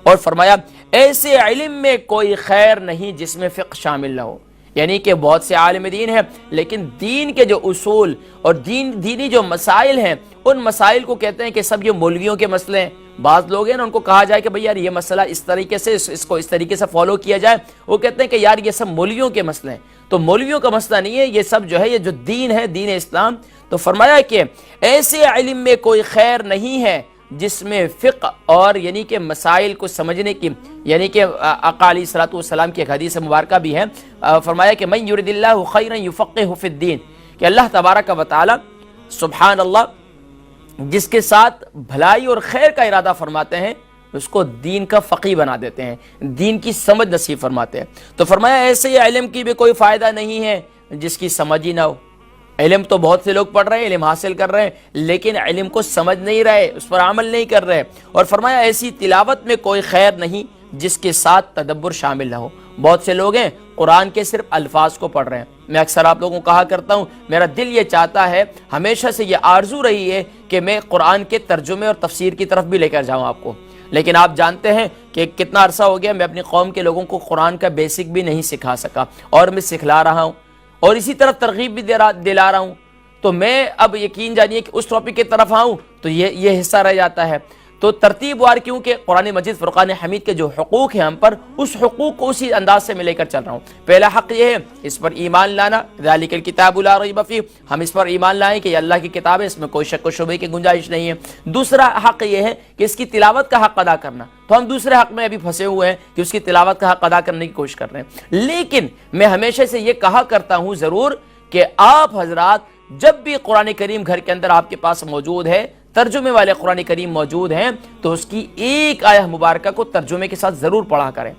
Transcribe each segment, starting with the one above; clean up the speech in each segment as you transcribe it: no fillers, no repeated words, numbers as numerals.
اور فرمایا ایسے علم میں کوئی خیر نہیں جس میں فقہ شامل نہ ہو، یعنی کہ بہت سے عالم دین ہیں لیکن دین کے جو اصول اور دینی جو مسائل ہیں ان مسائل کو کہتے ہیں کہ سب یہ مولویوں کے مسئلے ہیں۔ بعض لوگ ہیں نا، ان کو کہا جائے کہ بھئی یار یہ مسئلہ اس طریقے سے اس کو اس طریقے سے فالو کیا جائے، وہ کہتے ہیں کہ یار یہ سب مولویوں کے مسئلے ہیں۔ تو مولویوں کا مسئلہ نہیں ہے، یہ سب جو ہے یہ جو دین ہے، دین اسلام۔ تو فرمایا کہ ایسے علم میں کوئی خیر نہیں ہے جس میں فقہ اور یعنی کہ مسائل کو سمجھنے کی، یعنی کہ آقا علیہ الصلوۃ والسلام کی ایک حدیث مبارکہ بھی ہے، فرمایا کہ من یرد اللہ خیرا یفقہہ فی الدین، کہ اللہ تبارک و تعالی سبحان اللہ جس کے ساتھ بھلائی اور خیر کا ارادہ فرماتے ہیں اس کو دین کا فقیہ بنا دیتے ہیں، دین کی سمجھ نصیب فرماتے ہیں۔ تو فرمایا ایسے ہی علم کی بھی کوئی فائدہ نہیں ہے جس کی سمجھ ہی نہ ہو۔ علم تو بہت سے لوگ پڑھ رہے ہیں، علم حاصل کر رہے ہیں، لیکن علم کو سمجھ نہیں رہے، اس پر عمل نہیں کر رہے۔ اور فرمایا ایسی تلاوت میں کوئی خیر نہیں جس کے ساتھ تدبر شامل نہ ہو۔ بہت سے لوگ ہیں قرآن کے صرف الفاظ کو پڑھ رہے ہیں۔ میں اکثر آپ لوگوں کو کہا کرتا ہوں، میرا دل یہ چاہتا ہے، ہمیشہ سے یہ آرزو رہی ہے کہ میں قرآن کے ترجمے اور تفسیر کی طرف بھی لے کر جاؤں آپ کو، لیکن آپ جانتے ہیں کہ کتنا عرصہ ہو گیا میں اپنی قوم کے لوگوں کو قرآن کا بیسک بھی نہیں سکھا سکا، اور میں سکھلا رہا ہوں اور اسی طرح ترغیب بھی دلا رہا ہوں۔ تو میں اب یقین جانیے کہ اس ٹاپک کی طرف آؤں تو یہ حصہ رہ جاتا ہے۔ تو ترتیب وار کیونکہ قرآن مجید فرقان حمید کے جو حقوق ہیں ہم پر، اس حقوق کو اسی انداز سے میں لے کر چل رہا ہوں۔ پہلا حق یہ ہے اس پر ایمان لانا، ذالک الکتاب لا ریب فیہ، ہم اس پر ایمان لائیں کہ یہ اللہ کی کتاب ہے، اس میں کوئی شک و شبہ کی گنجائش نہیں ہے۔ دوسرا حق یہ ہے کہ اس کی تلاوت کا حق ادا کرنا، تو ہم دوسرے حق میں ابھی پھنسے ہوئے ہیں کہ اس کی تلاوت کا حق ادا کرنے کی کوشش کر رہے ہیں۔ لیکن میں ہمیشہ سے یہ کہا کرتا ہوں ضرور کہ آپ حضرات جب بھی قرآن کریم گھر کے اندر آپ کے پاس موجود ہے، ترجمے والے قرآن کریم موجود ہیں، تو اس کی ایک آیہ مبارکہ کو ترجمے کے ساتھ ضرور پڑھا کریں،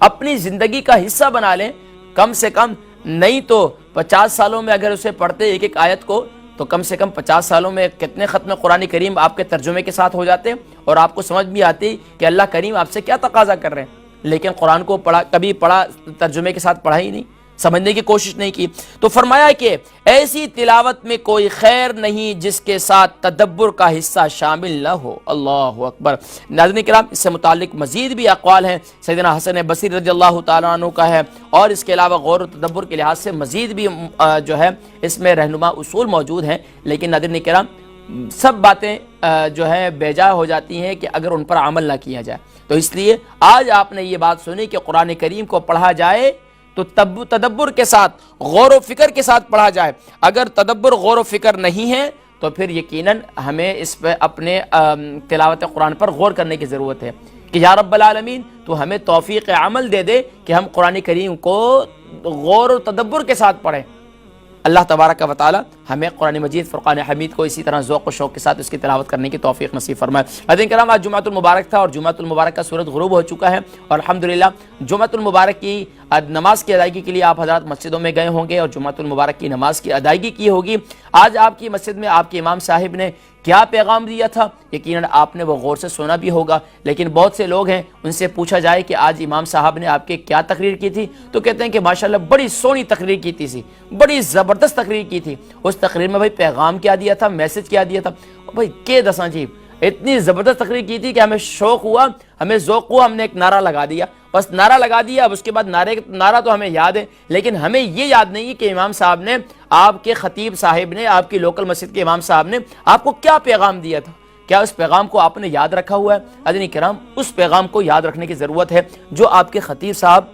اپنی زندگی کا حصہ بنا لیں کم سے کم، نہیں تو 50 سالوں میں اگر اسے پڑھتے ایک ایک آیت کو تو کم سے کم 50 سالوں میں کتنے ختم قرآن کریم آپ کے ترجمے کے ساتھ ہو جاتے اور آپ کو سمجھ بھی آتی کہ اللہ کریم آپ سے کیا تقاضا کر رہے ہیں۔ لیکن قرآن کو کبھی پڑھا، ترجمے کے ساتھ پڑھا ہی نہیں، سمجھنے کی کوشش نہیں کی۔ تو فرمایا کہ ایسی تلاوت میں کوئی خیر نہیں جس کے ساتھ تدبر کا حصہ شامل نہ ہو۔ اللہ اکبر۔ ناظرین کرام، اس سے متعلق مزید بھی اقوال ہیں، سیدنا حسن بصری رضی اللہ تعالیٰ عنہ کا ہے، اور اس کے علاوہ غور و تدبر کے لحاظ سے مزید بھی جو ہے اس میں رہنما اصول موجود ہیں، لیکن ناظرین کرام سب باتیں جو ہے بیجا ہو جاتی ہیں کہ اگر ان پر عمل نہ کیا جائے۔ تو اس لیے آج آپ نے یہ بات سنی کہ قرآن کریم کو پڑھا جائے تو تدبر کے ساتھ، غور و فکر کے ساتھ پڑھا جائے۔ اگر تدبر غور و فکر نہیں ہے تو پھر یقیناً ہمیں اس پہ اپنے تلاوت قرآن پر غور کرنے کی ضرورت ہے کہ یا رب العالمین تو ہمیں توفیق عمل دے دے کہ ہم قرآن کریم کو غور و تدبر کے ساتھ پڑھیں۔ اللہ تبارک و تعالی ہمیں قرآن مجید فرقان حمید کو اسی طرح ذوق و شوق کے ساتھ اس کی تلاوت کرنے کی توفیق نصیب فرمائے۔ حضرات کرام، آج جمعۃ المبارک تھا اور جمعۃ المبارک کا سورج غروب ہو چکا ہے، اور الحمدللہ جمعۃ المبارک کی نماز کی ادائیگی کے لیے آپ حضرات مسجدوں میں گئے ہوں گے اور جمعۃ المبارک کی نماز کی ادائیگی کی ہوگی۔ آج آپ کی مسجد میں آپ کے امام صاحب نے کیا پیغام دیا تھا، یقیناً آپ نے وہ غور سے سنا بھی ہوگا، لیکن بہت سے لوگ ہیں ان سے پوچھا جائے کہ آج امام صاحب نے آپ کے کیا تقریر کی تھی تو کہتے ہیں کہ ماشاءاللہ بڑی سونی تقریر کی تھی، بڑی زبردست تقریر کی تھی۔ اس تقریر میں بھائی پیغام کیا دیا تھا، میسج کیا دیا تھا، بھائی کے دساں جی اتنی زبردست تقریر کی تھی کہ ہمیں شوق ہوا، ہمیں ذوق ہوا، ہم نے ایک نعرہ لگا دیا، بس نعرہ لگا دیا۔ اب اس کے بعد نعرہ تو ہمیں یاد ہے، لیکن ہمیں یہ یاد نہیں ہے کہ امام صاحب نے، آپ کے خطیب صاحب نے، آپ کی لوکل مسجد کے امام صاحب نے آپ کو کیا پیغام دیا تھا، کیا اس پیغام کو آپ نے یاد رکھا ہوا ہے؟ حضرات کرام، اس پیغام کو یاد رکھنے کی ضرورت ہے جو آپ کے خطیب صاحب،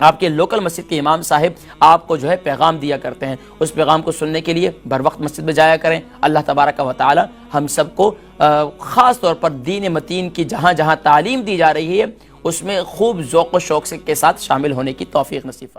آپ کے لوکل مسجد کے امام صاحب آپ کو جو ہے پیغام دیا کرتے ہیں۔ اس پیغام کو سننے کے لیے بر وقت مسجد میں جایا کریں۔ اللہ تبارک و تعالی ہم سب کو خاص طور پر دین متین کی جہاں جہاں تعلیم دی جا رہی ہے اس میں خوب ذوق و شوق کے ساتھ شامل ہونے کی توفیق نصیب فرمائے۔